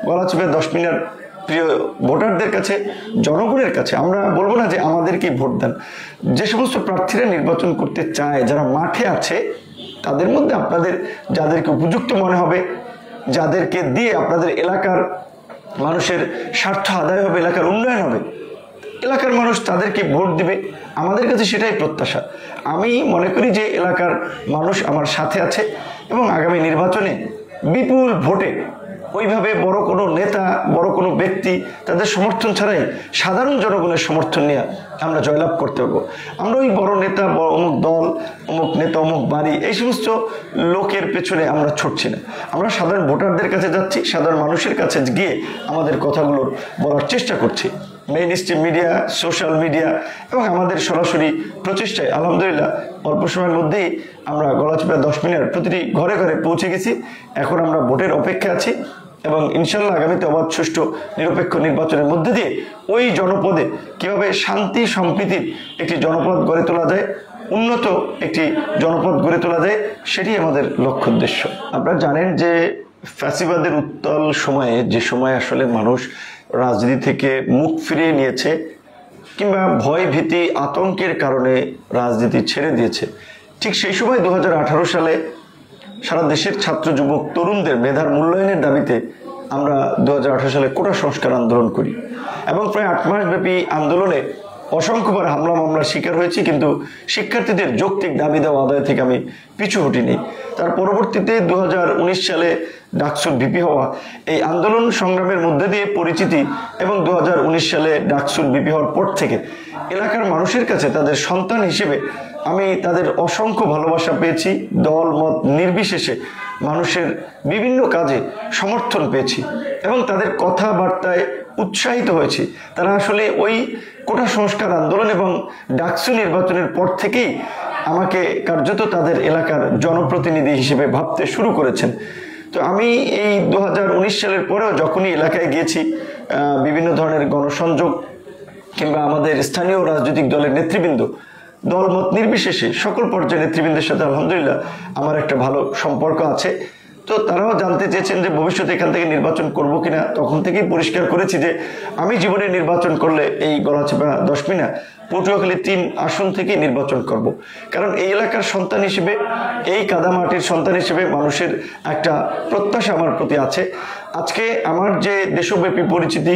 Galachipa 10 minute প্রিয় ভোটারদের কাছে, জনগণের কাছে আমরা বলবো না যে আমাদেরকে ভোট দেন। যে সমস্ত প্রার্থীরা নির্বাচন করতে চায়, যারা মাঠে আছে, তাদের মধ্যে আপনাদের যাদেরকে উপযুক্ত মনে হবে, যাদেরকে দিয়ে আপনাদের এলাকার মানুষের স্বার্থ আদায় হবে, এলাকার উন্নয়ন হবে, এলাকার মানুষ তাদেরকে ভোট দিবে। আমাদের কাছে সেটাই প্রত্যাশা। আমি মনে করি যে এলাকার মানুষ আমার সাথে আছে এবং আগামী নির্বাচনে বিপুল ভোটে ওইভাবে বড় কোনো নেতা, বড় কোনো ব্যক্তি তাদের সমর্থন ছাড়াই সাধারণ জনগণের সমর্থন নিয়ে আমরা জয়লাভ করতে পারবো। আমরা ওই বড় নেতা, অমুক দল, অমুক নেতা, অমুক বাড়ি, এই সমস্ত লোকের পেছনে আমরা ছুটছি না। আমরা সাধারণ ভোটারদের কাছে যাচ্ছি, সাধারণ মানুষের কাছে গিয়ে আমাদের কথাগুলোর বলার চেষ্টা করছি। Main stream media, social media এবং আমাদের সরাসরি প্রচেষ্টায় আলহামদুলিল্লাহ অল্প সময়ের মধ্যেই আমরা গলাচিপা 10 মিনিট প্রতিটি ঘরে ঘরে পৌঁছে গেছি। এখন আমরা ভোটের অপেক্ষা আছি এবং ইনশাল্লাহ আগামীতে অবাধ, সুষ্ঠু, নিরপেক্ষ নির্বাচনের মধ্যে দিয়ে ওই জনপদে কিভাবে শান্তি সম্প্রীতির একটি জনপদ গড়ে তোলা যায়, উন্নত একটি জনপদ গড়ে তোলা যায়, সেটি আমাদের লক্ষ্য উদ্দেশ্য। আপনারা জানেন যে ফ্যাসিবাদের উত্তাল সময়ে, যে সময় আসলে মানুষ রাজনীতি থেকে মুখ ফিরিয়ে নিয়েছে কিংবা ভয় ভীতি আতঙ্কের কারণে রাজনীতি ছেড়ে দিয়েছে, ঠিক সেই সময় 2018 সালে সারা দেশের ছাত্র যুবক তরুণদের মেধার মূল্যায়নের দাবিতে আমরা 2018 সালে কোটা সংস্কার আন্দোলন করি এবং প্রায় 8 মাস ব্যাপী আন্দোলনে অসংখ্যবার হামলা মামলার শিকার হয়েছি, কিন্তু শিক্ষার্থীদের যৌক্তিক দাবি দেওয়া আদায় থেকে আমি পিছু হটিনি। তার পরবর্তীতে 2019 সালে ডাকসুর ভিপি হওয়া, এই আন্দোলন সংগ্রামের মধ্যে দিয়ে পরিচিতি এবং 2019 সালে ডাকসুর ভিপি হওয়ার পর থেকে এলাকার মানুষের কাছে তাদের সন্তান হিসেবে আমি তাদের অসংখ্য ভালোবাসা পেয়েছি। দল মত নির্বিশেষে মানুষের বিভিন্ন কাজে সমর্থন পেয়েছি এবং তাদের কথাবার্তায় উৎসাহিত হয়েছি। তারা আসলে ওই কোটা সংস্কার আন্দোলন এবং ডাকসু নির্বাচনের পর থেকেই আমাকে কার্যত তাদের এলাকার জনপ্রতিনিধি হিসেবে ভাবতে শুরু করেছেন। তো আমি এই 2019 সালের পরেও যখনই এলাকায় গিয়েছি, বিভিন্ন ধরনের গণসংযোগ কিংবা আমাদের স্থানীয় রাজনৈতিক দলের নেতৃবৃন্দ, দলমত নির্বিশেষে সকল পর্যায়ের নেতৃবৃন্দের সাথে আলহামদুলিল্লাহ আমার একটা ভালো সম্পর্ক আছে। তো তারাও জানতে চেয়েছেন যে ভবিষ্যতে এখান থেকে নির্বাচন করব কিনা। তখন থেকেই পরিষ্কার করেছি যে আমি জীবনে নির্বাচন করলে এই গলাচিপা 10 মিনিট পটুয়াখালী 3 আসন থেকেই নির্বাচন করব। কারণ এই এলাকার সন্তান হিসেবে, এই কাদামাটির সন্তান হিসেবে মানুষের একটা প্রত্যাশা আমার প্রতি আছে। আজকে আমার যে দেশব্যাপী পরিচিতি,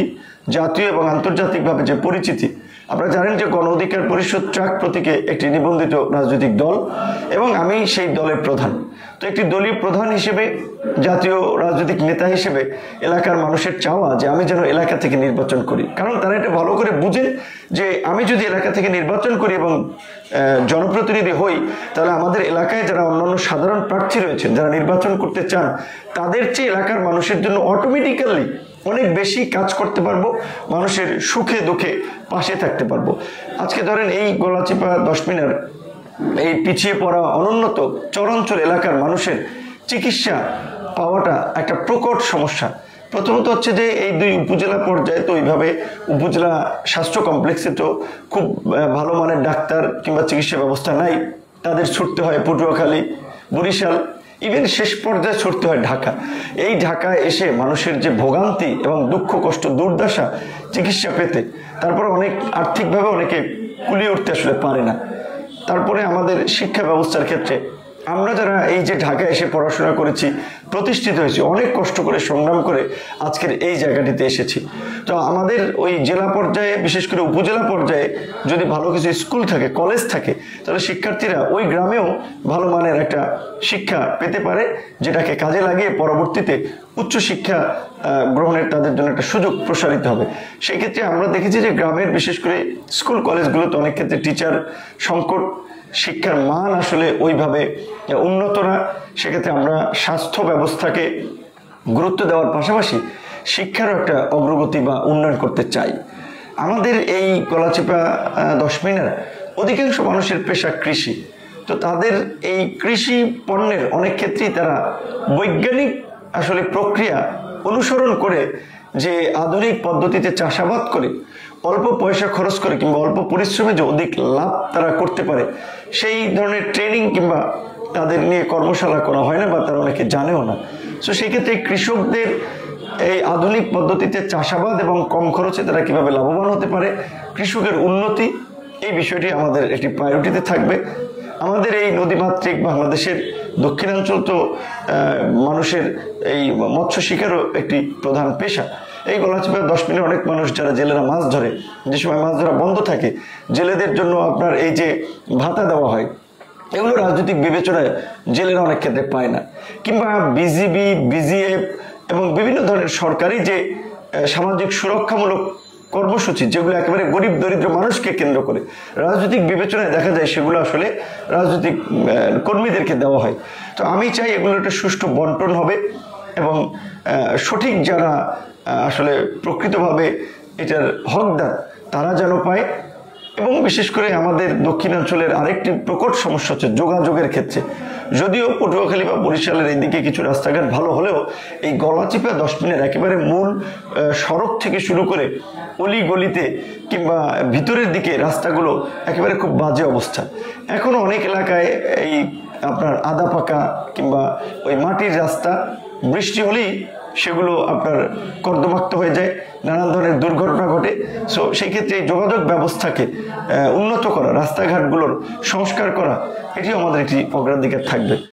জাতীয় এবং আন্তর্জাতিকভাবে যে পরিচিতি, আপনারা জানেন যে গণ অধিকার পরিষদ ট্রাক প্রতীকে একটি নিবন্ধিত রাজনৈতিক দল এবং আমি সেই দলের প্রধান। তো একটি দলীয় প্রধান হিসেবে, জাতীয় রাজনৈতিক নেতা হিসেবে এলাকার মানুষের চাওয়া যে আমি যেন এলাকা থেকে নির্বাচন করি। কারণ তারা এটা ভালো করে বুঝেন যে আমি যদি এলাকা থেকে নির্বাচন করি এবং জনপ্রতিনিধি হই, তাহলে আমাদের এলাকায় যারা অন্যান্য সাধারণ প্রার্থী রয়েছেন, যারা নির্বাচন করতে চান, তাদের চেয়ে এলাকার মানুষের জন্য অটোমেটিক্যালি অনেক বেশি কাজ করতে পারবো, মানুষের সুখে দুঃখে পাশে থাকতে পারবো। আজকে ধরেন এই গলাচিপা 10 মিনিট এই পিছিয়ে পড়া অনুন্নত চরাঞ্চল এলাকার মানুষের চিকিৎসা পাওয়াটা একটা প্রকট সমস্যা। প্রথমত হচ্ছে যে এই 2 উপজেলা পর্যায়ে তো ওইভাবে উপজেলা স্বাস্থ্য কমপ্লেক্সে তো খুব ভালো মানের ডাক্তার কিংবা চিকিৎসা ব্যবস্থা নাই। তাদের ছুটতে হয় পটুয়াখালী, বরিশাল, ইভেন শেষ পর্যায়ে ছুটতে হয় ঢাকা। এই ঢাকায় এসে মানুষের যে ভোগান্তি এবং দুঃখ কষ্ট, দুর্দশা চিকিৎসা পেতে, তারপরে অনেক আর্থিকভাবে অনেকে কুলিয়ে উঠতে আসলে পারে না। তারপরে আমাদের শিক্ষা ব্যবস্থার ক্ষেত্রে আমরা যারা এই যে ঢাকায় এসে পড়াশোনা করেছি, প্রতিষ্ঠিত হয়েছি, অনেক কষ্ট করে সংগ্রাম করে আজকের এই জায়গাটিতে এসেছি। তো আমাদের ওই জেলা পর্যায়ে, বিশেষ করে উপজেলা পর্যায়ে যদি ভালো কিছু স্কুল থাকে, কলেজ থাকে, তাহলে শিক্ষার্থীরা ওই গ্রামেও ভালো মানের একটা শিক্ষা পেতে পারে, যেটাকে কাজে লাগিয়ে পরবর্তীতে উচ্চশিক্ষা গ্রহণের তাদের জন্য একটা সুযোগ প্রসারিত হবে। সেই ক্ষেত্রে আমরা দেখেছি যে গ্রামের বিশেষ করে স্কুল কলেজগুলোতে অনেক ক্ষেত্রে টিচার সংকট, শিক্ষার মান আসলে ওইভাবে উন্নত না। সেক্ষেত্রে আমরা স্বাস্থ্য ব্যবস্থাকে গুরুত্ব দেওয়ার পাশাপাশি শিক্ষারও একটা অগ্রগতি বা উন্নয়ন করতে চাই। আমাদের এই গলাচিপা 10 মিনিট অধিকাংশ মানুষের পেশা কৃষি। তো তাদের এই কৃষি পণ্যের অনেক ক্ষেত্রেই তারা বৈজ্ঞানিক আসলে প্রক্রিয়া অনুসরণ করে, যে আধুনিক পদ্ধতিতে চাষাবাদ করে অল্প পয়সা খরচ করে কিংবা অল্প পরিশ্রমে যে অধিক লাভ তারা করতে পারে, সেই ধরনের ট্রেনিং কিংবা তাদের নিয়ে কর্মশালা করা হয় না বা তারা অনেকে জানেও না। সো সেই ক্ষেত্রে কৃষকদের এই আধুনিক পদ্ধতিতে চাষাবাদ এবং কম খরচে তারা কিভাবে লাভবান হতে পারে, কৃষকের উন্নতি, এই বিষয়টি আমাদের একটি প্রায়োরিটিতে থাকবে। আমাদের এই নদীমাতৃক বাংলাদেশের দক্ষিণাঞ্চল তো মানুষের এই মৎস্য শিকারও একটি প্রধান পেশা। এই গলাচিপা 10 মিলে অনেক মানুষ যারা জেলেরা মাছ ধরে, যে সময় মাছ ধরা বন্ধ থাকে, জেলেদের জন্য আপনার এই যে ভাতা দেওয়া হয়, এগুলো রাজনৈতিক বিবেচনায় জেলেরা অনেক ক্ষেত্রে পায় না। কিংবা বিজিবি, বিজিএফ এবং বিভিন্ন ধরনের সরকারি যে সামাজিক সুরক্ষামূলক কর্মসূচি, যেগুলো একেবারে গরিব দরিদ্র মানুষকে কেন্দ্র করে, রাজনৈতিক বিবেচনায় দেখা যায় সেগুলো আসলে রাজনৈতিক কর্মীদেরকে দেওয়া হয়। তো আমি চাই এগুলো একটা সুষ্ঠু বন্টন হবে এবং সঠিক যারা আসলে প্রকৃতভাবে এটার হকদার তারা যেন পায়। এবং বিশেষ করে আমাদের দক্ষিণাঞ্চলের আরেকটি প্রকট সমস্যা হচ্ছে যোগাযোগের ক্ষেত্রে। যদিও পটুয়াখালী বা বরিশালের এইদিকে কিছু রাস্তাঘাট ভালো হলেও এই গলাচিপা 10 মিলের একেবারে মূল সড়ক থেকে শুরু করে অলি গলিতে কিংবা ভিতরের দিকে রাস্তাগুলো একেবারে খুব বাজে অবস্থা। এখনো অনেক এলাকায় এই আপনার আদা পাকা কিংবা ওই মাটির রাস্তা, বৃষ্টি হলেই সেগুলো আপনার কর্দমাক্ত হয়ে যায়, নানান ধরনের দুর্ঘটনা ঘটে। সো সেই ক্ষেত্রে এই যোগাযোগ ব্যবস্থাকে উন্নত করা, রাস্তাঘাটগুলোর সংস্কার করা, এটিও আমাদের একটি অগ্রাধিকার থাকবে।